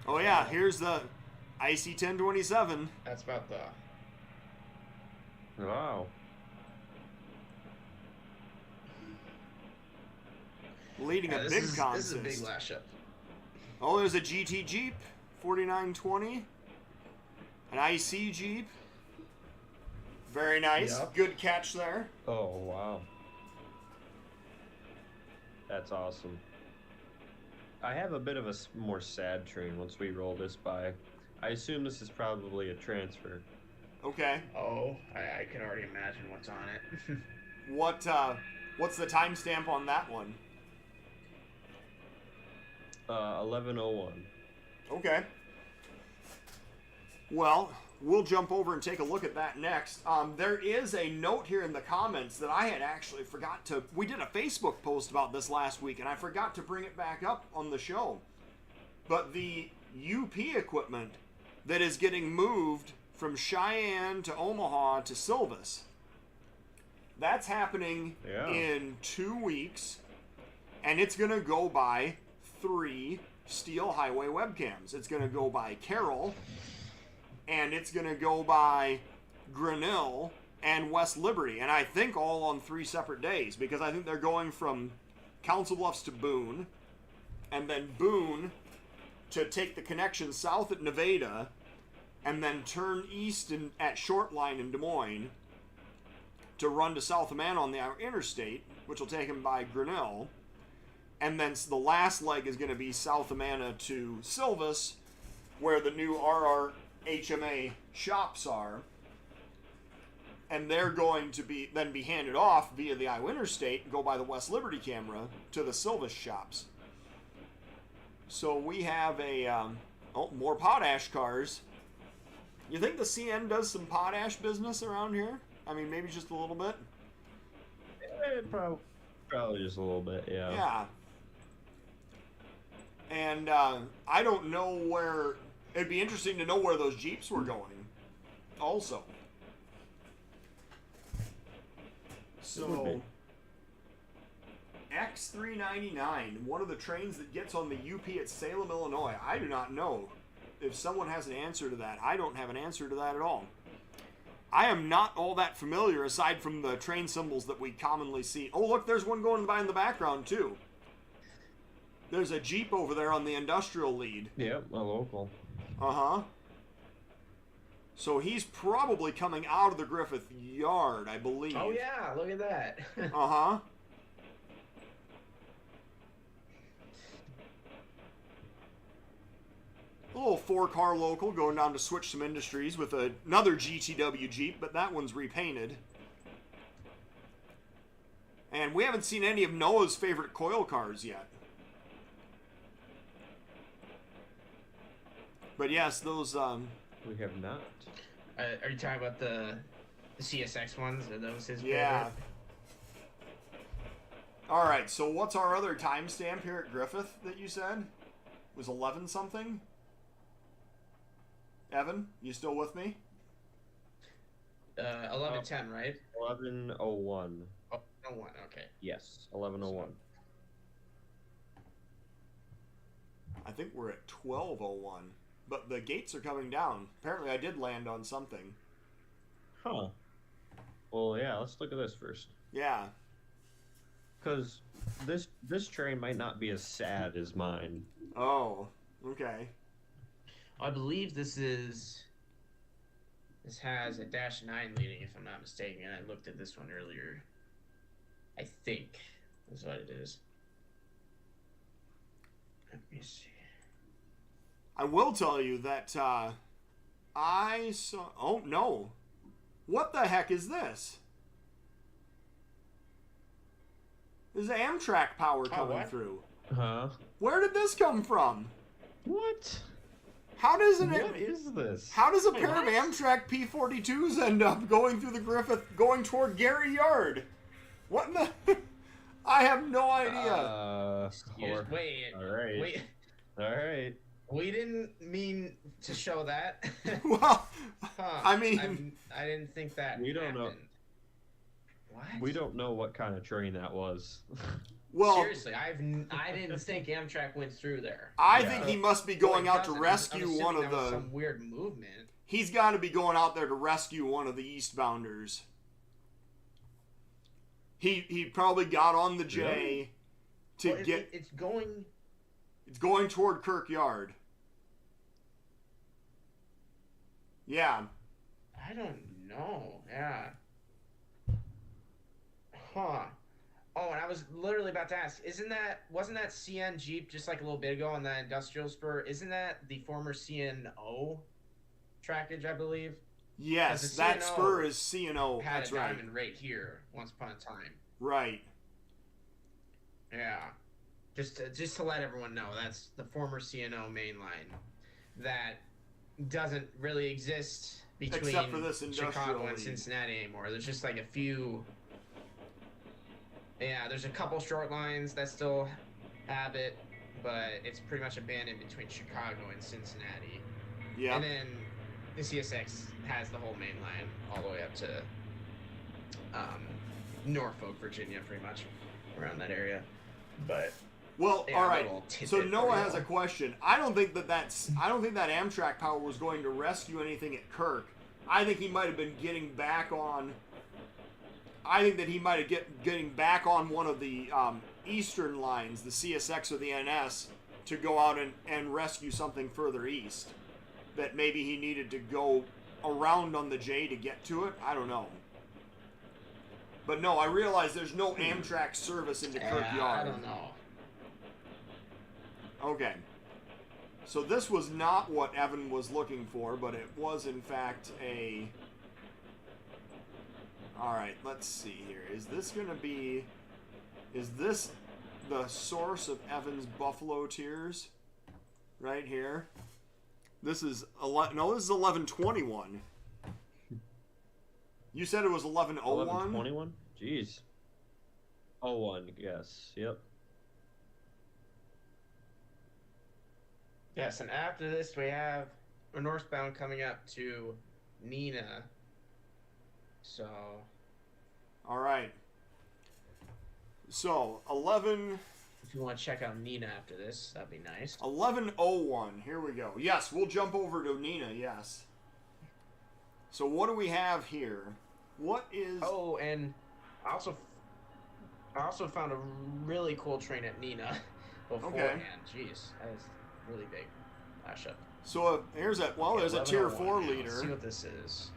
Oh yeah, here's the IC 1027. That's about the. Wow. Leading a big contest. This is a big lash up. Oh, there's a GT Jeep, 4920. An IC Jeep. Very nice. Yep. Good catch there. Oh, wow. That's awesome. I have a bit of a more sad train once we roll this by. I assume this is probably a transfer. Okay. Oh, I can already imagine what's on it. What's the timestamp on that one? 11:01. Okay. Well, we'll jump over and take a look at that next. There is a note here in the comments that I had actually forgot to... We did a Facebook post about this last week, and I forgot to bring it back up on the show. But the UP equipment that is getting moved from Cheyenne to Omaha to Silvis, that's happening in 2 weeks, and it's going to go by 3 Steel Highway webcams. It's going to go by Carroll, and it's going to go by Grinnell and West Liberty, and I think all on 3 separate days, because I think they're going from Council Bluffs to Boone, and then Boone to take the connection south at Nevada, and then turn east at Short Line in Des Moines to run to South Amana on the interstate, which will take him by Grinnell. And then the last leg is going to be South Amana to Silvis, where the new RRHMA shops are. And they're going to be handed off via the Iowa Interstate and go by the West Liberty camera to the Silvis shops. So we have more potash cars. You think the CN does some potash business around here? I mean, maybe just a little bit? Probably just a little bit, yeah. Yeah. And I don't know where... It'd be interesting to know where those Jeeps were going also. So, X399, one of the trains that gets on the UP at Salem, Illinois. I do not know. If someone has an answer to that, I don't have an answer to that at all. I am not all that familiar, aside from the train symbols that we commonly see. Oh, look, there's one going by in the background, too. There's a Jeep over there on the industrial lead. Yep, a local. Uh-huh. So he's probably coming out of the Griffith yard, I believe. Oh, yeah, look at that. Uh-huh. A little 4-car local going down to Switch Some Industries with another GTW Jeep, but that one's repainted. And we haven't seen any of Noah's favorite coil cars yet. But yes, those... We have not. Are you talking about the CSX ones? Are those his Yeah. favorite? Alright, so what's our other timestamp here at Griffith that you said? It was 11 something? Evan, you still with me? 11:10, right? 11:01. Oh, no one. Okay. Yes, 11:01. I think we're at 12:01. But the gates are coming down. Apparently I did land on something. Huh. Well, yeah, let's look at this first. Yeah. Because this train might not be as sad as mine. Oh, okay. I believe this has a -9 leading, if I'm not mistaken. I looked at this one earlier. I think that's what it is. Let me see. I will tell you that I saw... Oh, no. What the heck is this? There's Amtrak power coming what? through. Huh? Where did this come from? What? How does What is this? How does a pair of Amtrak P42s end up going through the Griffith, going toward Gary Yard? What in the... I have no idea. Wait. All right. Wait. All right. We didn't mean to show that. Well, Huh. I mean... I didn't think that We don't know. happened. What? We don't know what kind of train that was. Well, Seriously, I didn't think Amtrak went through there. I Yeah. think he must be going Well, it out to doesn't. rescue I'm one assuming of that was the... some weird movement. He's got to be going out there to rescue one of the eastbounders. He probably got on the J to Well, get... It's going... It's going toward Kirk Yard. Yeah. I don't know. Yeah. Huh. Oh, and I was literally about to ask, wasn't that CN Jeep just like a little bit ago on that industrial spur? Isn't that the former CNO trackage, I believe? Yes, Because the that CNO spur is CNO. Had That's a right. diamond right here once upon a time. Right. Yeah. Just to let everyone know, that's the former CNO main line that doesn't really exist between Except for this industrial Chicago and league. Cincinnati anymore. There's just like a few. Yeah, there's a couple short lines that still have it, but it's pretty much abandoned between Chicago and Cincinnati. Yeah. And then the CSX has the whole main line all the way up to Norfolk, Virginia, pretty much around that area. But Well, yeah, all right. little tidbit So for Noah you. has a question. I don't think that Amtrak power was going to rescue anything at Kirk. I think he might have been getting back on. I think that he might have getting back on one of the eastern lines, the CSX or the NS, to go out and rescue something further east. That maybe he needed to go around on the J to get to it. I don't know. But no, I realize there's no Amtrak service into Kirk Yard. I don't know. Okay. So this was not what Evan was looking for, but it was in fact a... Alright, let's see here. Is this going to be... Is this the source of Evan's Buffalo Tears? Right here. This is... No, this is 1121. You said it was 1101? 1121? Jeez. 01, yes. Yep. Yes, and after this we have a northbound coming up to Neenah. So Alright. So, 11... if you want to check out Neenah after this, that'd be nice. 1101. Here we go. Yes, we'll jump over to Neenah, yes. So what do we have here? What is... Oh, and I also found a really cool train at Neenah beforehand. Jeez, that is really big. Flash up. So here's a... Well, there's a Tier 4 1101 now. Let's see leader. what this is.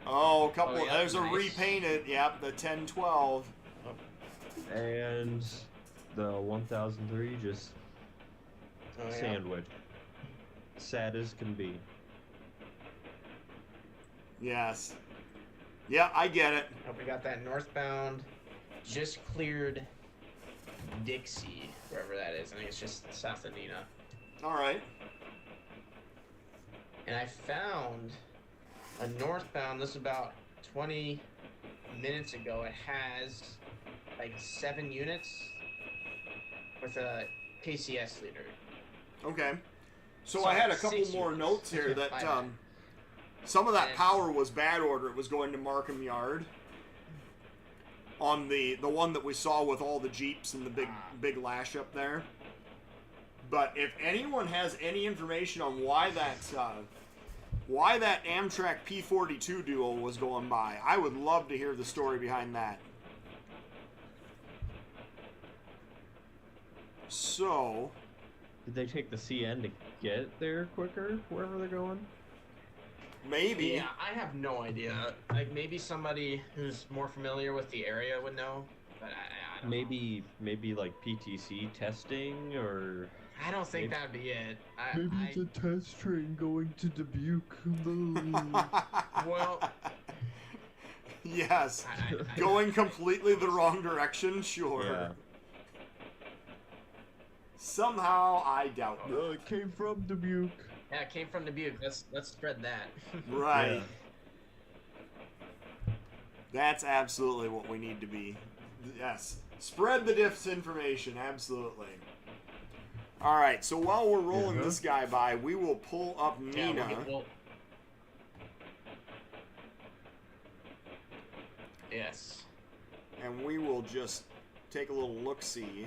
Oh, a couple... Oh, yeah, there's a nice. repainted... Yep, the 1012. And the 1003 just Oh, yeah. sandwich. Sad as can be. Yes. Yeah, I get it. We got that northbound, just cleared Dixie, wherever that is. I think it's just south of Neenah. Alright. And I found a northbound, this is about 20 minutes ago. It has like 7 units with a KCS leader. Okay. So So I had a 6 couple more units. notes here that... My bad. Some of that And- power was bad order. It was going to Markham Yard. On the one that we saw with all the Jeeps and the big lash up there. But if anyone has any information on why that Amtrak P42 duo was going by, I would love to hear the story behind that. So, Did they take the CN to get there quicker, wherever they're going? maybe. Yeah, I have no idea. Like maybe somebody who's more familiar with the area would know, but I don't know. Maybe like PTC testing, or I don't think that'd be it. I test train going to Dubuque. well, Yes. I- Going completely the wrong direction, sure. Yeah. Somehow, I doubt it. It came from Dubuque. yeah, it came from Dubuque. Let's spread that. Right. Yeah. That's absolutely what we need to be. Yes. Spread the disinformation, absolutely. Alright, so while we're rolling this guy by, we will pull up Yeah, Neenah. yes. And we will just take a little look-see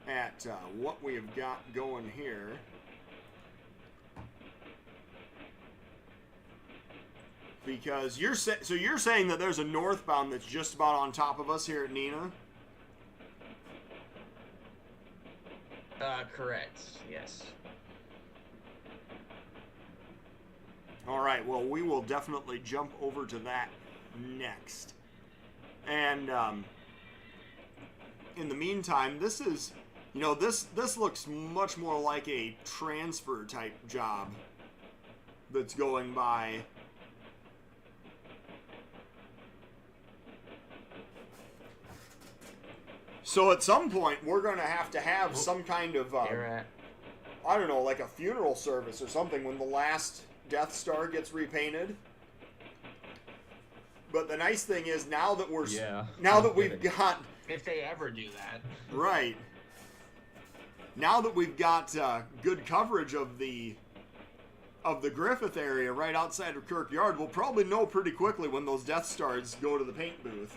at what we have got going here. Because you're saying that there's a northbound that's just about on top of us here at Neenah? Correct. Yes. All right, well, we will definitely jump over to that next. And in the meantime, this is, this looks much more like a transfer type job that's going by. So at some point, we're going to have some kind of... Here at I don't know, like a funeral service or something when the last Death Star gets repainted. But the nice thing is now that we've got, If they ever do that. right, now that we've got good coverage of the Griffith area right outside of Kirkyard, we'll probably know pretty quickly when those Death Stars go to the paint booth.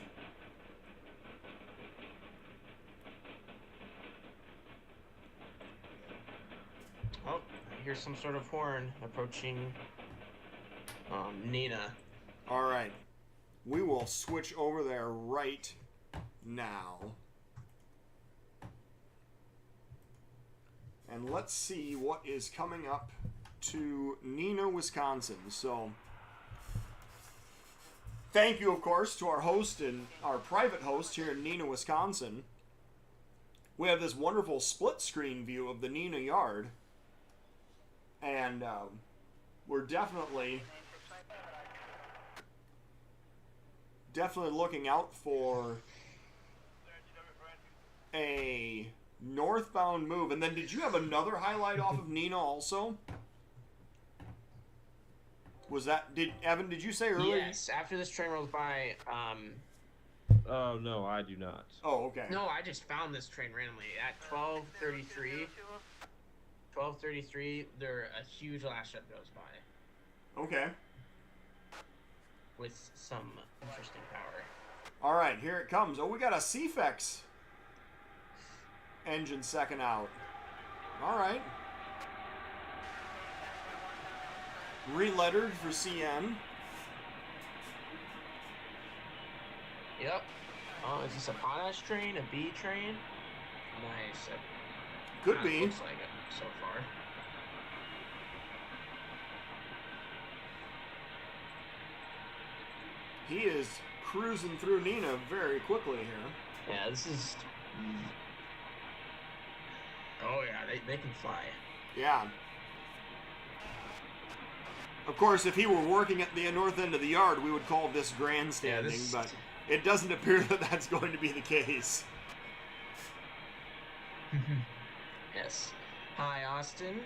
Oh, I hear some sort of horn approaching Neenah. All right. We will switch over there right now. And let's see what is coming up to Neenah, Wisconsin. So, thank you, of course, to our host and our private host here in Neenah, Wisconsin. We have this wonderful split screen view of the Neenah yard. And we're definitely looking out for a northbound move. And then did you have another highlight off of Neenah also? Was that, Evan, did you say earlier? Yes, after this train rolls by, Oh, no, I do not. Oh, okay. no, I just found this train randomly at 12:33. 12:33, a huge last ship goes by Okay. with some interesting power. All right, here it comes. Oh, we got a CFEX engine second out. All right. Relettered for CN. Yep. Oh, is this a potash train? A B train? Nice. Could be. Looks like it so far. He is cruising through Neenah very quickly here. Yeah, this is. Oh yeah, they can fly. Yeah. Of course, if he were working at the north end of the yard, we would call this grandstanding, but it doesn't appear that that's going to be the case. Yes. Hi, Austin.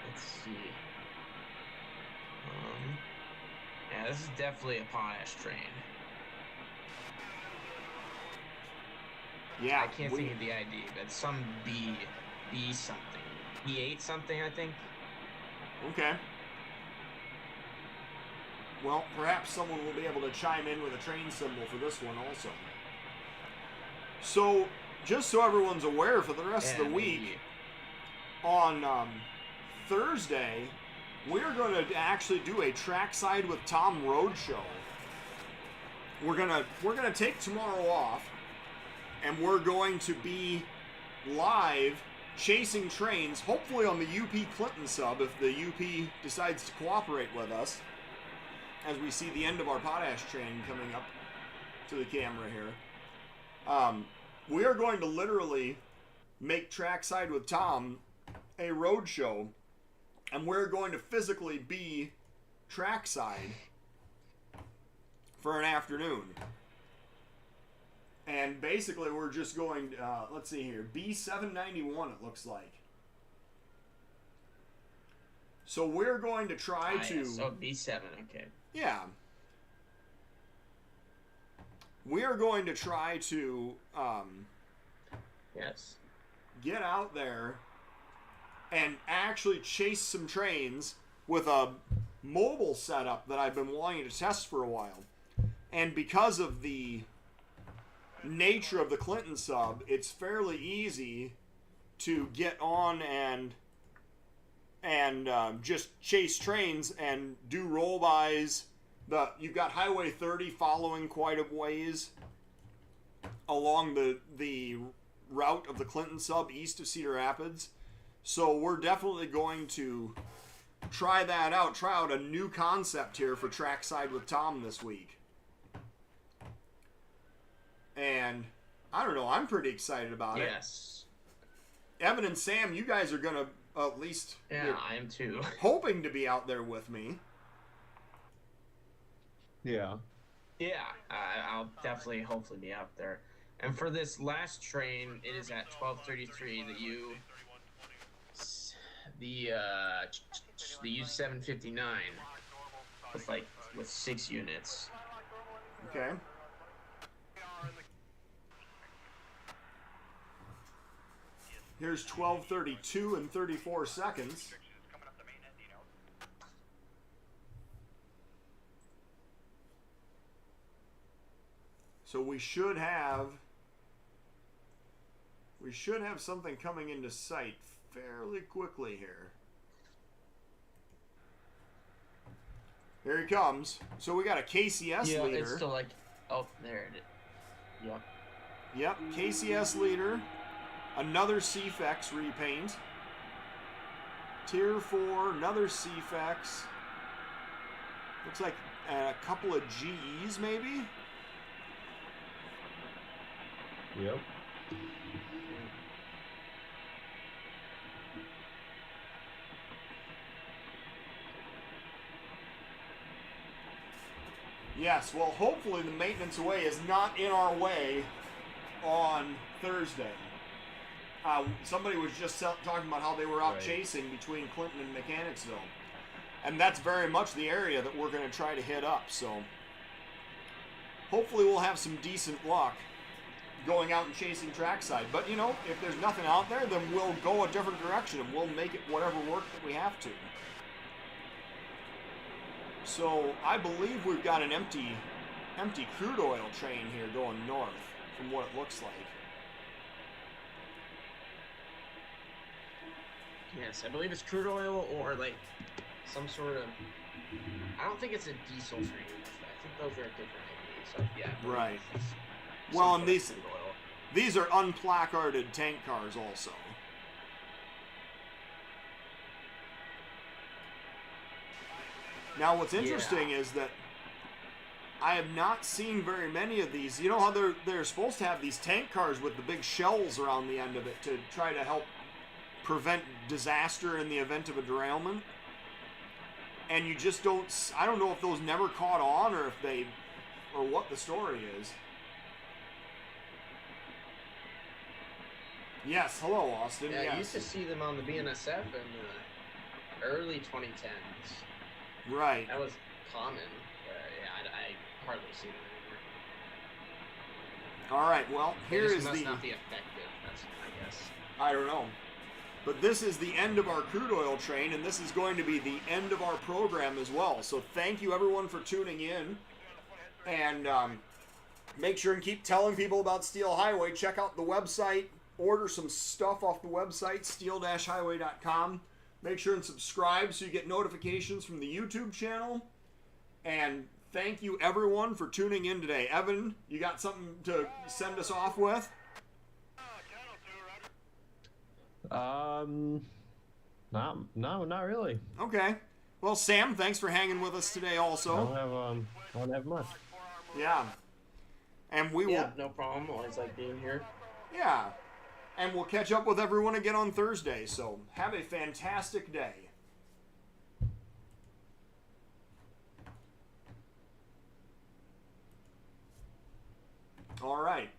Let's see. Yeah, this is definitely a potash train. Yeah. I can't think of the ID, but some B something. B8 something, I think. Okay. Well, perhaps someone will be able to chime in with a train symbol for this one also. So, just so everyone's aware, for the rest of the week, on Thursday, we're going to actually do a Trackside with Tom road show. We're gonna take tomorrow off, and we're going to be live chasing trains, hopefully on the UP Clinton sub if the UP decides to cooperate with us, as we see the end of our potash train coming up to the camera here. We are going to literally make Trackside with Tom a road show, and we're going to physically be trackside for an afternoon. And basically we're just going, let's see here, B791 it looks like. So we're going to try to... Yes. Oh, B7, okay. Yeah. We are going to try to Yes. get out there and actually chase some trains with a mobile setup that I've been wanting to test for a while. And because of the nature of the Clinton sub, it's fairly easy to get on and just chase trains and do roll-bys. You've got Highway 30 following quite a ways along the route of the Clinton sub east of Cedar Rapids. So we're definitely going to try that out, try out a new concept here for Trackside with Tom this week. And I don't know, I'm pretty excited about it. Yes. Evan and Sam, you guys are going to at least... Yeah, I am too. hoping to be out there with me. Yeah. Yeah, I'll definitely, hopefully be out there. And for this last train, it is at 12:33 that you the U759 with 6 units. Okay. Here's 12:32 and 34 seconds. So we should have something coming into sight fairly quickly here. Here he comes. So we got a KCS Yeah, leader. it's still like, oh, there it is. Yep. Yep, KCS leader. Another CFEX repaint. Tier 4, another CFEX. Looks like a couple of GEs maybe? Yep. Yes, well, hopefully the maintenance away is not in our way on Thursday. Somebody was just talking about how they were out Right. chasing between Clinton and Mechanicsville. And that's very much the area that we're going to try to hit up, so hopefully we'll have some decent luck going out and chasing Trackside. But, you know, if there's nothing out there, then we'll go a different direction and we'll make it whatever work that we have to. So I believe we've got an empty crude oil train here going north from what it looks like. Yes, I believe it's crude oil or like some sort of. I don't think it's a diesel train. I think those are different IDs. So yeah. I believe Right. it's Well, some and sort of crude oil. these are unplacarded tank cars also. Now what's interesting is that I have not seen very many of these. You know how they're supposed to have these tank cars with the big shells around the end of it to try to help prevent disaster in the event of a derailment? And you just don't, I don't know if those never caught on or if they, or what the story is. Yes, hello Austin. Yeah, yes. I used to see them on the BNSF in the early 2010s. Right. That was common. Yeah, I hardly see them anymore. All right. Well, They here just is must the. not be effective. That's, I guess. I don't know. But this is the end of our crude oil train, and this is going to be the end of our program as well. So thank you everyone for tuning in, and make sure and keep telling people about Steel Highway. Check out the website. Order some stuff off the website, steel-highway.com. Make sure and subscribe so you get notifications from the YouTube channel. And thank you everyone for tuning in today. Evan, you got something to send us off with? Not really. Okay. Well, Sam, thanks for hanging with us today also. I don't have much. Yeah. And we will... Yeah, no problem. Always like being here. Yeah. And we'll catch up with everyone again on Thursday. So have a fantastic day. All right.